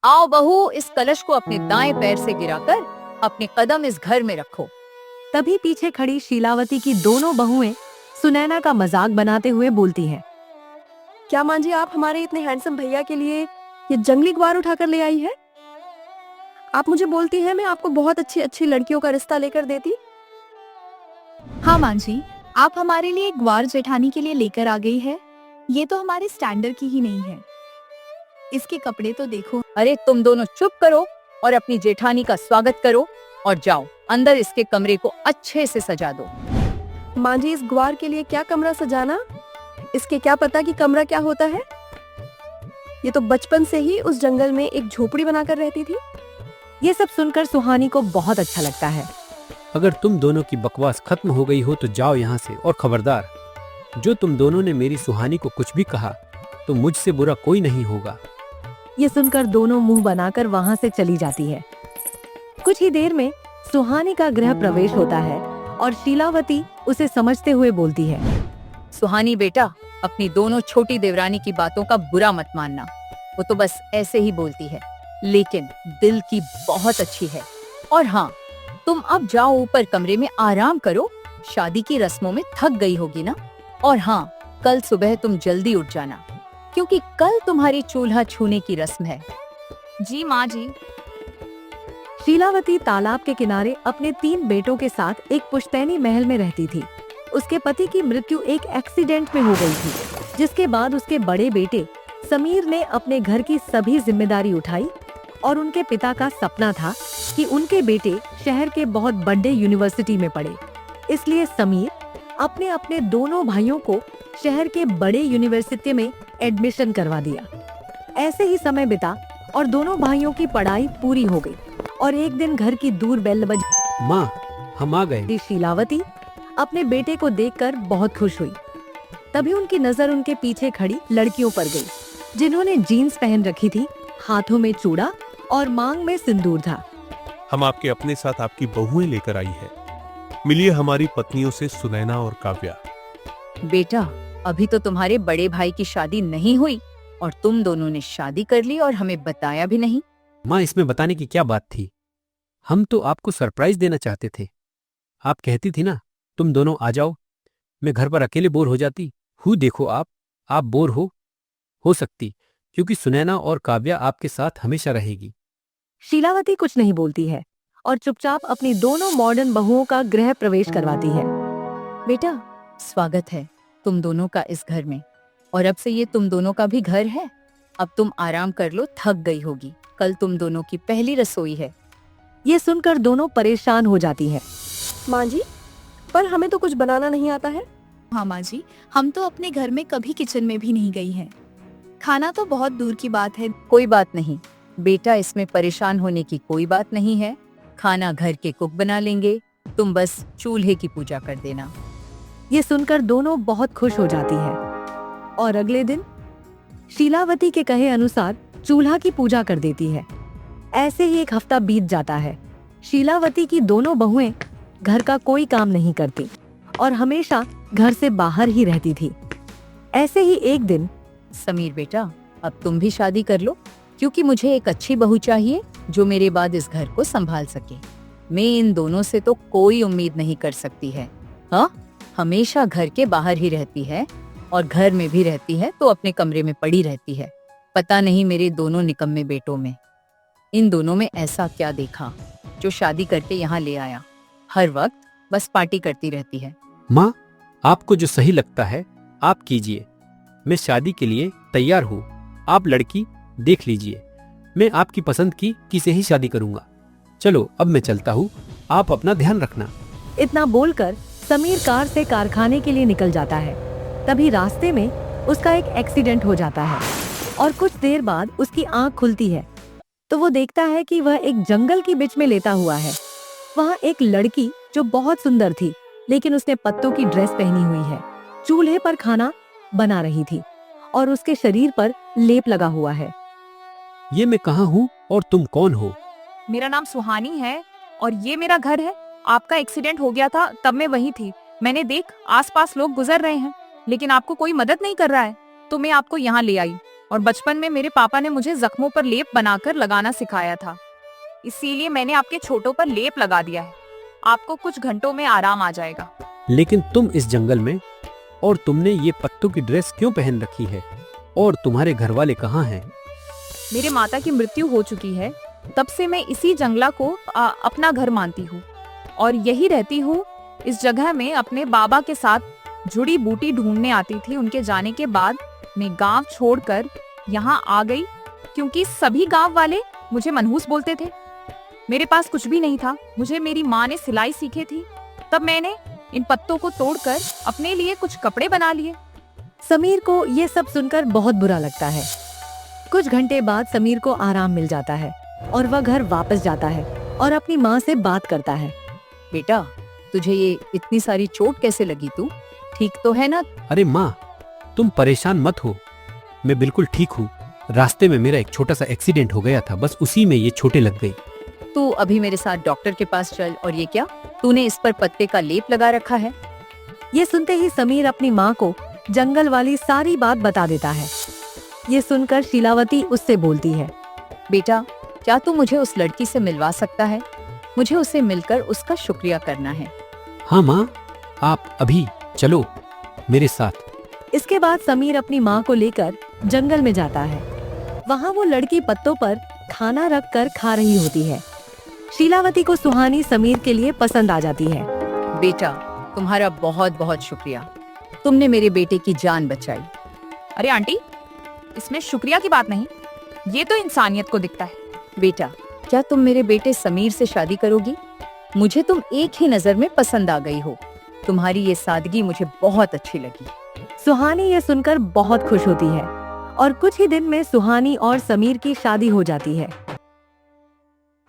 आओ बहू, इस कलश को अपने दाएं पैर से गिराकर अपने कदम इस घर में रखो। तभी पीछे खड़ी शीलावती की दोनों बहुएं सुनैना का मजाक बनाते हुए बोलती हैं। क्या मां जी, आप हमारे इतने हैंडसम भैया के लिए ये जंगली ग्वार उठाकर ले आई है? आप मुझे बोलती हैं मैं आपको बहुत अच्छी अच्छी लड़कियों का रिश्ता लेकर देती। हाँ मां जी, आप हमारे लिए ग्वार जेठानी के लिए लेकर आ गई है। ये तो हमारे स्टैंडर्ड की ही नहीं है। इसके कपड़े तो देखो। अरे तुम दोनों चुप करो और अपनी जेठानी का स्वागत करो और जाओ अंदर इसके कमरे को अच्छे से सजा दो। मां जी, इस ग्वार के लिए क्या कमरा सजाना? इसके क्या पता कि कमरा क्या होता है। ये तो बचपन से ही उस जंगल में एक झोपड़ी बनाकर रहती थी। ये सब सुनकर सुहानी को बहुत अच्छा लगता है। अगर तुम दोनों की बकवास खत्म हो गई हो तो जाओ यहाँ से, और खबरदार, जो तुम दोनों ने मेरी सुहानी को कुछ भी कहा तो मुझसे बुरा कोई नहीं होगा। ये सुनकर दोनों मुंह बनाकर वहाँ से चली जाती है। कुछ ही देर में सुहानी का गृह प्रवेश होता है और शीलावती उसे समझते हुए बोलती है। सुहानी बेटा, अपनी दोनों छोटी देवरानी की बातों का बुरा मत मानना। वो तो बस ऐसे ही बोलती है, लेकिन दिल की बहुत अच्छी है। और हाँ, तुम अब जाओ ऊपर कमरे में आराम करो। शादी की रस्मों में थक गई होगी ना। और हाँ, कल सुबह तुम जल्दी उठ जाना, क्योंकि कल तुम्हारी चूल्हा छूने की रस्म है। जी माँ जी। शीलावती तालाब के किनारे अपने 3 बेटों के साथ एक पुश्तैनी महल में रहती थी। उसके पति की मृत्यु एक एक्सीडेंट में हो गई थी, जिसके बाद उसके बड़े बेटे समीर ने अपने घर की सभी जिम्मेदारी उठाई। और उनके पिता का सपना था कि उनके बेटे शहर के बहुत बड़े यूनिवर्सिटी में पढ़े। इसलिए समीर अपने अपने दोनों भाइयों को शहर के बड़े यूनिवर्सिटी में एडमिशन करवा दिया। ऐसे ही समय बिता और दोनों भाइयों की पढ़ाई पूरी हो गई। और एक दिन घर की दूर बेल बजी। माँ, हम आ गए। शीलावती अपने बेटे को देखकर बहुत खुश हुई। तभी उनकी नजर उनके पीछे खड़ी लड़कियों पर गई, जिन्होंने जीन्स पहन रखी थी, हाथों में चूड़ा और मांग में सिंदूर था। हम आपके अपने साथ आपकी बहुएं लेकर आई है। मिलिए हमारी पत्नियों से सुनैना और काव्या। बेटा, अभी तो तुम्हारे बड़े भाई की शादी नहीं हुई और तुम दोनों ने शादी कर ली और हमें बताया भी नहीं। माँ, इसमें बताने की क्या बात थी? हम तो आपको सरप्राइज देना चाहते थे। आप कहती थी ना, तुम दोनों आ जाओ, मैं घर पर अकेले बोर हो जाती हूँ। देखो आप बोर हो सकती, क्योंकि सुनैना और काव्या आपके साथ हमेशा रहेगी। शीलावती कुछ नहीं बोलती है और चुपचाप अपनी दोनों मॉडर्न बहुओं का गृह प्रवेश करवाती है। बेटा, स्वागत है तुम दोनों का इस घर में, और अब से ये तुम दोनों का भी घर है। अब तुम आराम कर लो, थक गई होगी। कल तुम दोनों की पहली रसोई है। ये सुनकर दोनों परेशान हो जाती है। मां जी, पर हमें तो कुछ बनाना नहीं आता है। हाँ माँ जी, हम तो अपने घर में कभी किचन में भी नहीं गई हैं। खाना तो बहुत दूर की बात है। कोई बात नहीं बेटा, इसमें परेशान होने की कोई बात नहीं है। खाना घर के कुक बना लेंगे, तुम बस चूल्हे की पूजा कर देना। ये सुनकर दोनों बहुत खुश हो जाती है और अगले दिन शीलावती के कहे अनुसार चूल्हा की पूजा कर देती है। ऐसे ही एक हफ्ता बीत जाता है। शीलावती की दोनों बहुएं घर का कोई काम नहीं करती और हमेशा घर से बाहर ही रहती थी। ऐसे ही एक दिन, समीर बेटा, अब तुम भी शादी कर लो, क्योंकि मुझे एक अच्छी बहू चाहिए जो मेरे बाद इस घर को संभाल सके। मैं इन दोनों से तो कोई उम्मीद नहीं कर सकती है। हाँ, हमेशा घर के बाहर ही रहती है और घर में भी रहती है तो अपने कमरे में पड़ी रहती है। पता नहीं मेरे दोनों निकम्मे बेटों में, इन दोनों में ऐसा क्या देखा जो शादी करके यहाँ ले आया। हर वक्त बस पार्टी करती रहती है। माँ, आपको जो सही लगता है आप कीजिए। मैं शादी के लिए तैयार हूँ। आप लड़की देख लीजिए। मैं आपकी पसंद की से ही शादी करूंगा। चलो अब मैं चलता हूँ, आप अपना ध्यान रखना। इतना बोलकर समीर कार से कारखाने के लिए निकल जाता है। तभी रास्ते में उसका एक एक्सीडेंट हो जाता है और कुछ देर बाद उसकी आंख खुलती है तो वो देखता है कि वह एक जंगल की बीच में लेटा हुआ है। वहाँ एक लड़की जो बहुत सुंदर थी, लेकिन उसने पत्तों की ड्रेस पहनी हुई है, चूल्हे पर खाना बना रही थी और उसके शरीर पर लेप लगा हुआ है। ये मैं कहाँ हूँ और तुम कौन हो? मेरा नाम सुहानी है और ये मेरा घर है। आपका एक्सीडेंट हो गया था तब मैं वहीं थी। मैंने देख आसपास लोग गुजर रहे हैं, लेकिन आपको कोई मदद नहीं कर रहा है, तो मैं आपको यहाँ ले आई। और बचपन में मेरे पापा ने मुझे जख्मों पर लेप बनाकर लगाना सिखाया था, इसीलिए मैंने आपके छोटों पर लेप लगा दिया है। आपको कुछ घंटों में आराम आ जाएगा। लेकिन तुम इस जंगल में, और तुमने ये पत्तों की ड्रेस क्यों पहन रखी है? और तुम्हारे घर वाले कहाँ हैं? मेरे माता की मृत्यु हो चुकी है, तब से मैं इसी जंगला को अपना घर मानती हूँ और यही रहती हूँ। इस जगह में अपने बाबा के साथ जुड़ी बूटी ढूंढने आती थी। उनके जाने के बाद मैं गांव छोड़कर यहाँ आ गई, क्योंकि सभी गांव वाले मुझे मनहूस बोलते थे। मेरे पास कुछ भी नहीं था, मुझे मेरी माँ ने सिलाई सीखी थी, तब मैंने इन पत्तों को तोड़कर अपने लिए कुछ कपड़े बना लिए। समीर को ये सब सुनकर बहुत बुरा लगता है। कुछ घंटे बाद समीर को आराम मिल जाता है और वह घर वापस जाता है और अपनी माँ से बात करता है। बेटा, तुझे ये इतनी सारी चोट कैसे लगी? तू ठीक तो है ना? अरे माँ, तुम परेशान मत हो, मैं बिल्कुल ठीक हूँ। रास्ते में मेरा एक छोटा सा एक्सीडेंट हो गया था, बस उसी में ये चोटें लग गई। तू अभी मेरे साथ डॉक्टर के पास चल। और ये क्या, तूने इस पर पत्ते का लेप लगा रखा है? ये सुनते ही समीर अपनी माँ को जंगल वाली सारी बात बता देता है। ये सुनकर शीलावती उससे बोलती है, बेटा, क्या तू मुझे उस लड़की से मिलवा सकता है? मुझे उसे मिलकर उसका शुक्रिया करना है। हाँ माँ, आप अभी चलो मेरे साथ। इसके बाद समीर अपनी माँ को लेकर जंगल में जाता है। वहाँ वो लड़की पत्तों पर खाना रख कर खा रही होती है। शीलावती को सुहानी समीर के लिए पसंद आ जाती है। बेटा, तुम्हारा बहुत बहुत शुक्रिया, तुमने मेरे बेटे की जान बचाई। अरे आंटी, इसमें शुक्रिया की बात नहीं, ये तो इंसानियत को दिखता है। बेटा, क्या तुम मेरे बेटे समीर से शादी करोगी? मुझे तुम एक ही नजर में पसंद आ गई हो। तुम्हारी ये सादगी मुझे बहुत अच्छी लगी। सुहानी ये सुनकर बहुत खुश होती है और कुछ ही दिन में सुहानी और समीर की शादी हो जाती है।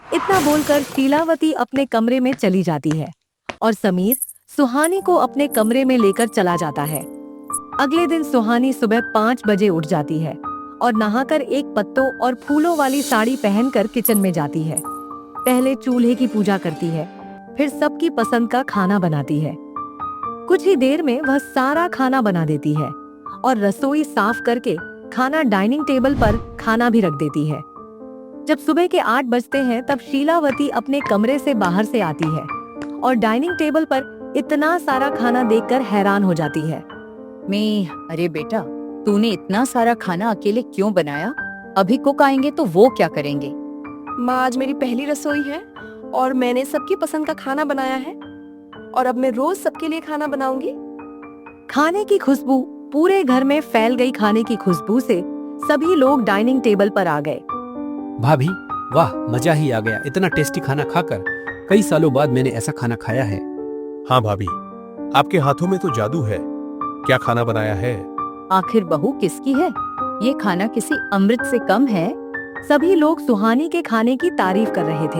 इतना बोलकर शीलावती अपने कमरे में चली जाती है और समीर सुहानी को अपने कमरे में लेकर चला जाता है। अगले दिन सुहानी सुबह 5 बजे उठ जाती है और नहाकर एक पत्तों और फूलों वाली साड़ी पहनकर किचन में जाती है। पहले चूल्हे की पूजा करती है, फिर सबकी पसंद का खाना बनाती है। कुछ ही देर में वह सारा खाना बना देती है और रसोई साफ करके खाना डाइनिंग टेबल पर खाना भी रख देती है। जब सुबह के 8 बजते हैं तब शीलावती अपने कमरे से बाहर से आती है और डाइनिंग टेबल पर इतना सारा खाना देखकर हैरान हो जाती है। अरे बेटा, तूने इतना सारा खाना अकेले क्यों बनाया? अभी कुक आएंगे तो वो क्या करेंगे? माँ, आज मेरी पहली रसोई है और मैंने सबकी पसंद का खाना बनाया है और अब मैं रोज सबके लिए खाना बनाऊंगी। खाने की खुशबू पूरे घर में फैल गई। खाने की खुशबू से सभी लोग डाइनिंग टेबल पर आ गए। भाभी, वाह, मजा ही आ गया। इतना टेस्टी खाना खाकर कई सालों बाद मैंने ऐसा खाना खाया है। हाँ भाभी, आपके हाथों में तो जादू है। क्या खाना बनाया है? आखिर बहू किसकी है? ये खाना किसी अमृत से कम है। सभी लोग सुहानी के खाने की तारीफ कर रहे थे।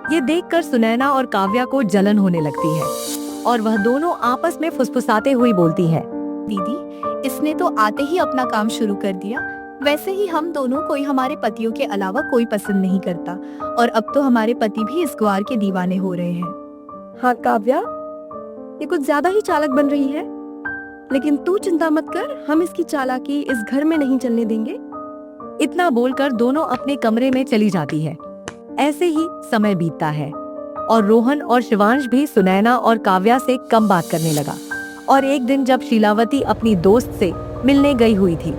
ये देखकर सुनैना और काव्या को जलन होने लगती है और वह दोनों आपस में फुसफुसाते हुए बोलती है, दीदी, इसने तो आते ही अपना काम शुरू कर दिया। वैसे ही हम दोनों कोई हमारे पतियों के अलावा कोई पसंद नहीं करता और अब तो हमारे पति भी इस ग्वार के दीवाने हो रहे हैं। हाँ काव्या, ये कुछ ज्यादा ही चालाक बन रही है, लेकिन तू चिंता मत कर, हम इसकी चालाकी इस घर में नहीं चलने देंगे। इतना बोलकर दोनों अपने कमरे में चली जाती है। ऐसे ही समय बीतता है और रोहन और शिवांश भी सुनैना और काव्या से कम बात करने लगा। और एक दिन जब शीलावती अपनी दोस्त से मिलने गई हुई थी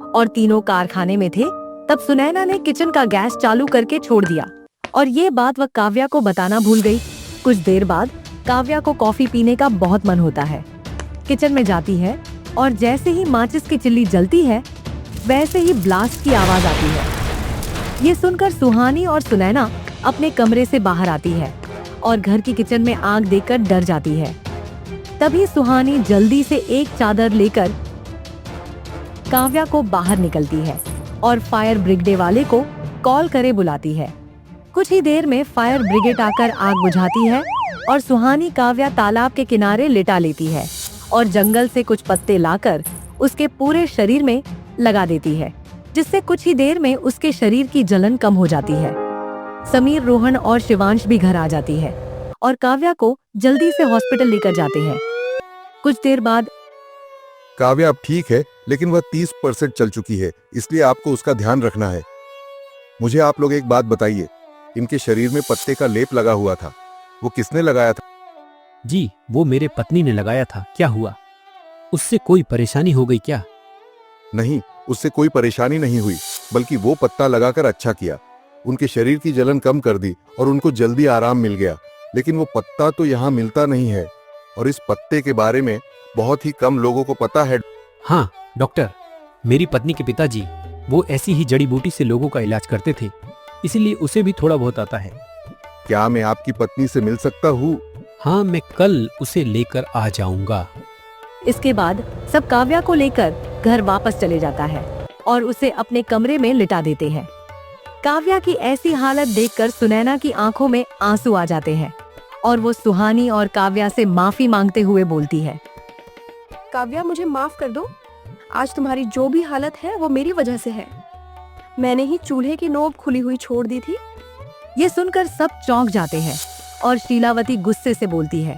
और तीनों कारखाने में थे, तब सुनैना ने किचन का गैस चालू करके छोड़ दिया और ये बात वह काव्या को बताना भूल गई। कुछ देर बाद काव्या को कॉफी पीने का बहुत मन होता है। किचन में जाती है और जैसे ही माचिस की चिल्ली जलती है, वैसे ही ब्लास्ट की आवाज आती है। ये सुनकर सुहानी और सुनैना अपने कमरे से बाहर आती है और घर की किचन में आग देखकर डर जाती है। तभी सुहानी जल्दी से एक चादर लेकर काव्या को बाहर निकलती है और फायर ब्रिगेड वाले को कॉल करे बुलाती है। कुछ ही देर में फायर ब्रिगेड आकर आग बुझाती है और सुहानी काव्या तालाब के किनारे लिटा लेती है और जंगल से कुछ पत्ते लाकर उसके पूरे शरीर में लगा देती है, जिससे कुछ ही देर में उसके शरीर की जलन कम हो जाती है। समीर, रोहन और शिवांश भी घर आ जाती है और काव्या को जल्दी से हॉस्पिटल लेकर जाते हैं। कुछ देर बाद काव्या अब ठीक है, लेकिन वह 30% चल चुकी है, इसलिए आपको उसका ध्यान रखना है। मुझे आप लोग एक बात बताइए, इनके शरीर में पत्ते का लेप लगा हुआ था, वो किसने लगाया था? जी, वो मेरे पत्नी ने लगाया था। क्या हुआ? उससे कोई परेशानी हो गई क्या? नहीं, उससे कोई परेशानी नहीं हुई, बल्कि वो पत्ता लगाकर अच्छा किया। उनके शरीर की जलन कम कर दी और उनको जल्दी आराम मिल गया। लेकिन वो पत्ता तो यहाँ मिलता नहीं है, और इस पत्ते के बारे में बहुत ही कम लोगों को पता है। हाँ डॉक्टर, मेरी पत्नी के पिताजी वो ऐसी ही जड़ी बूटी से लोगों का इलाज करते थे, इसीलिए उसे भी थोड़ा बहुत आता है। क्या मैं आपकी पत्नी से मिल सकता हूँ? हाँ, मैं कल उसे लेकर आ जाऊंगा। इसके बाद सब काव्या को लेकर घर वापस चले जाता है और उसे अपने कमरे में लिटा देते हैं। काव्या की ऐसी हालत देखकर सुनैना की आंखों में आंसू आ जाते हैं और वो सुहानी और काव्या से माफी मांगते हुए बोलती है। काव्या, मुझे माफ कर दो। आज तुम्हारी जो भी हालत है वो मेरी वजह से है। मैंने ही चूल्हे की नोब खुली हुई छोड़ दी थी। ये सुनकर सब चौंक जाते हैं और शीलावती गुस्से से बोलती है।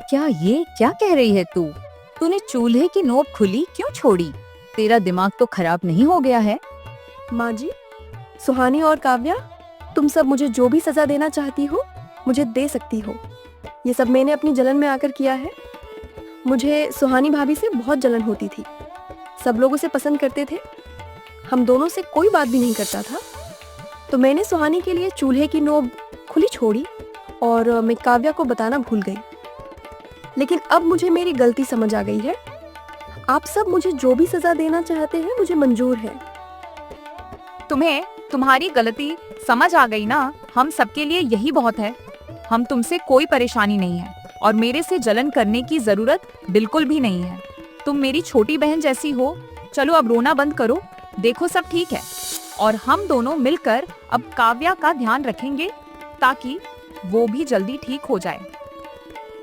क्या कह रही है तू? तूने चूल्हे की नोब खुली क्यों छोड़ी? तेरा दिमाग तो खराब नहीं हो गया है? माँ जी, सुहानी और काव्या, तुम सब मुझे जो भी सजा देना चाहती हो मुझे दे सकती हो। ये सब मैंने अपनी जलन में आकर किया है। मुझे सुहानी भाभी से बहुत जलन होती थी। सब लोग उसे पसंद करते थे, हम दोनों से कोई बात भी नहीं करता था। तो मैंने सुहानी के लिए चूल्हे की नोब खुली छोड़ी और मैं काव्या को बताना भूल गई। लेकिन अब मुझे मेरी गलती समझ आ गई है। आप सब मुझे जो भी सजा देना चाहते हैं मुझे मंजूर है। तुम्हें तुम्हारी गलती समझ आ गई ना? हम सबके लिए यही बहुत है। हम तुमसे कोई परेशानी नहीं है और मेरे से जलन करने की जरूरत बिल्कुल भी नहीं है। तुम मेरी छोटी बहन जैसी हो। चलो अब रोना बंद करो, देखो सब ठीक है और हम दोनों मिलकर अब काव्या का ध्यान रखेंगे ताकि वो भी जल्दी ठीक हो जाए।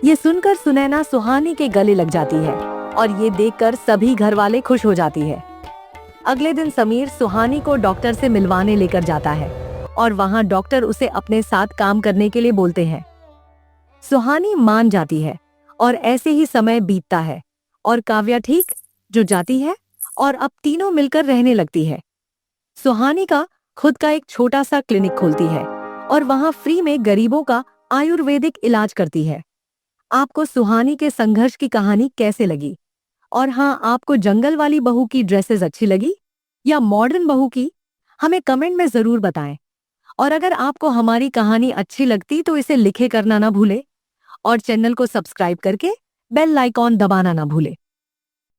ये सुनकर सुनैना सुहानी के गले लग जाती है और ये देखकर सभी घर वाले खुश हो जाती है। अगले दिन समीर सुहानी को डॉक्टर से मिलवाने लेकर जाता है और वहाँ डॉक्टर उसे अपने साथ काम करने के लिए बोलते हैं। सुहानी मान जाती है और ऐसे ही समय बीतता है और काव्या ठीक जो जाती है और अब तीनों मिलकर रहने लगती है। सुहानी का खुद का एक छोटा सा क्लिनिक खोलती है और वहाँ फ्री में गरीबों का आयुर्वेदिक इलाज करती है। आपको सुहानी के संघर्ष की कहानी कैसे लगी? और हाँ, आपको जंगल वाली बहू की ड्रेसेस अच्छी लगी या मॉडर्न बहू की? हमें कमेंट में जरूर बताएं। और अगर आपको हमारी कहानी अच्छी लगती तो इसे लिखे करना ना भूले और चैनल को सब्सक्राइब करके बेल आइकॉन दबाना ना भूले।